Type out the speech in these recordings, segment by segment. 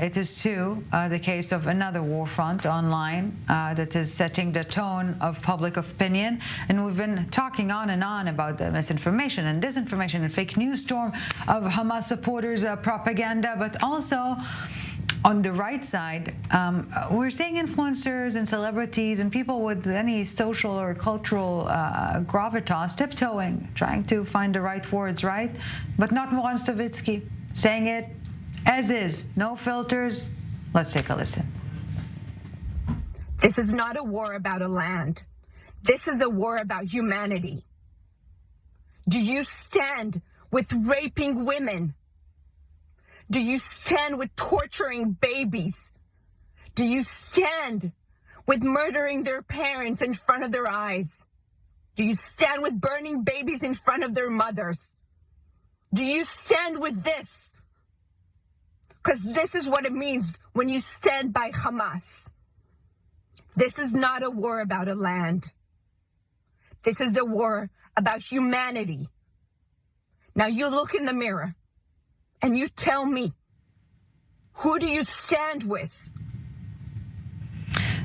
it is too the case of another war front online that is setting the tone of public opinion. And we've been talking on and on about the misinformation and disinformation and fake news storm of Hamas supporters' propaganda, but also on the right side, we're seeing influencers and celebrities and people with any social or cultural gravitas tiptoeing, trying to find the right words, right? But not Moran Stavitzki, saying it as is, no filters. Let's take a listen. This is not a war about a land. This is a war about humanity. Do you stand with raping women? Do you stand with torturing babies? Do you stand with murdering their parents in front of their eyes? Do you stand with burning babies in front of their mothers? Do you stand with this? Because this is what it means when you stand by Hamas. This is not a war about a land. This is a war about humanity. Now you look in the mirror and you tell me, who do you stand with?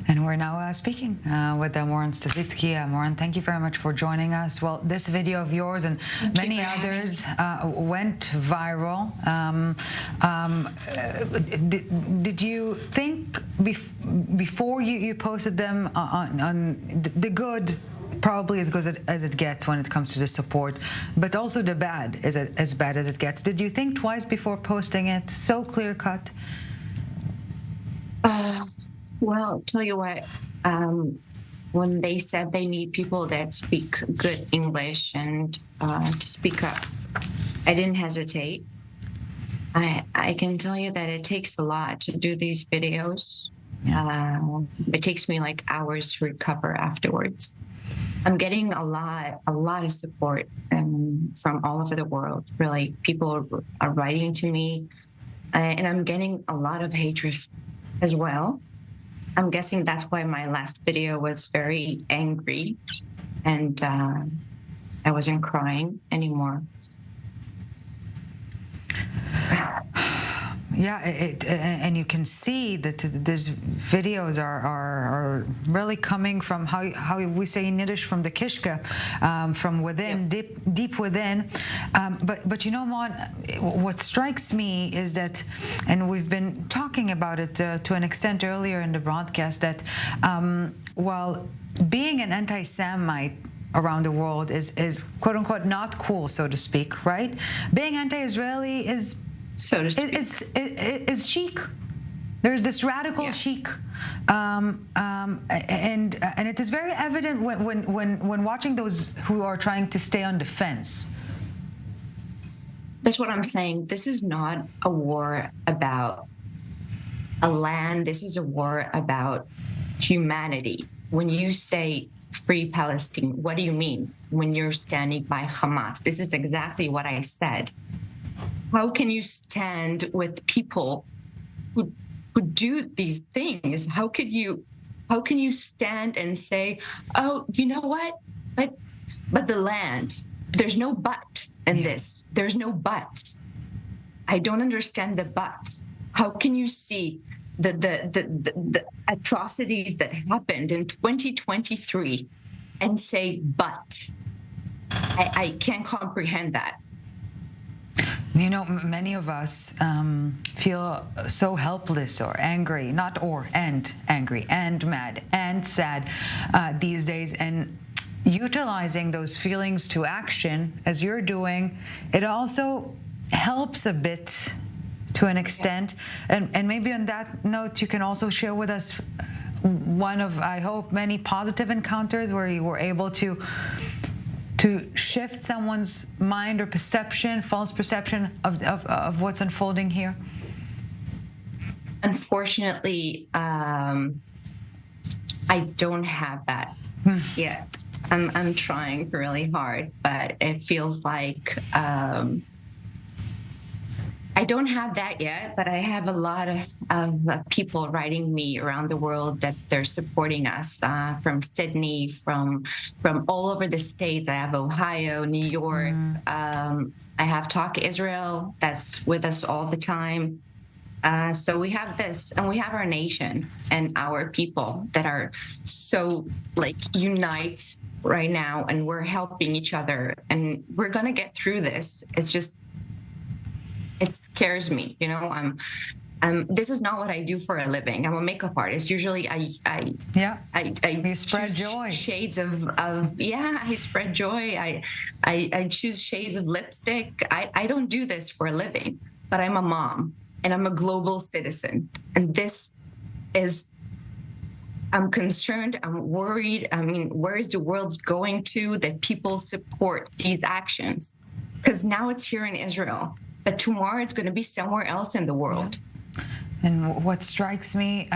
And we're now speaking with Moran Stavitzki. Moran, thank you very much for joining us. Well, this video of yours and many others went viral. Did you think before you posted them on the good, probably as good as it gets when it comes to the support, but also the bad is as bad as it gets? Did you think twice before posting it? So clear cut. Well, tell you what, when they said they need people that speak good English and to speak up, I didn't hesitate. I can tell you that it takes a lot to do these videos. Yeah. It takes me like hours to recover afterwards. I'm getting a lot of support from all over the world. Really, people are writing to me, and I'm getting a lot of hatred as well. I'm guessing that's why my last video was very angry, and I wasn't crying anymore. Yeah, and you can see that these videos are really coming from how we say in Yiddish, from the kishka, from within, yeah. deep within. But you know what strikes me is that, and we've been talking about it to an extent earlier in the broadcast, that while being an anti-Semite around the world is quote unquote not cool, so to speak, right? Being anti-Israeli is, so to speak, is chic. There's this radical chic, and it is very evident when watching those who are trying to stay on the fence. That's what I'm saying. This is not a war about a land. This is a war about humanity. When you say free Palestine, what do you mean when you're standing by Hamas? This is exactly what I said. How can you stand with people who do these things? How can you stand and say, oh, you know what? But the land, there's no but in this. There's no but. I don't understand the but. How can you see the atrocities that happened in 2023 and say but? I can't comprehend that. You know, many of us feel so helpless or angry, and angry and mad and sad these days, and utilizing those feelings to action, as you're doing, it also helps a bit to an extent. And maybe on that note, you can also share with us one of, I hope, many positive encounters where you were able to shift someone's mind or perception, false perception of what's unfolding here? Unfortunately, I don't have that yet. I'm trying really hard, but it feels like I don't have that yet, but I have a lot of people writing me around the world that they're supporting us, from Sydney, from all over the states. I have Ohio, New York. I have Talk Israel that's with us all the time. So we have this, and we have our nation and our people that are so like unite right now, and we're helping each other, and we're gonna get through this. It's just, it scares me, you know. This is not what I do for a living. I'm a makeup artist. Usually, I you spread choose joy. shades of I spread joy. I choose shades of lipstick. I don't do this for a living, but I'm a mom and I'm a global citizen. And this is, I'm concerned, I'm worried. I mean, where is the world going to that people support these actions? Because now it's here in Israel, but tomorrow it's going to be somewhere else in the world. And what strikes me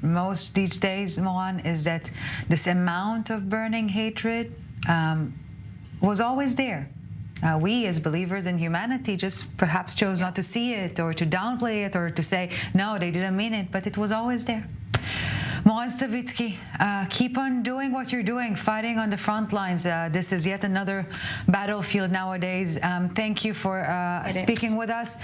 most these days, Moran, is that this amount of burning hatred was always there. We as believers in humanity just perhaps chose not to see it, or to downplay it, or to say, no, they didn't mean it, but it was always there. Moran Stavitzki, keep on doing what you're doing, fighting on the front lines. This is yet another battlefield nowadays. Thank you for speaking with us.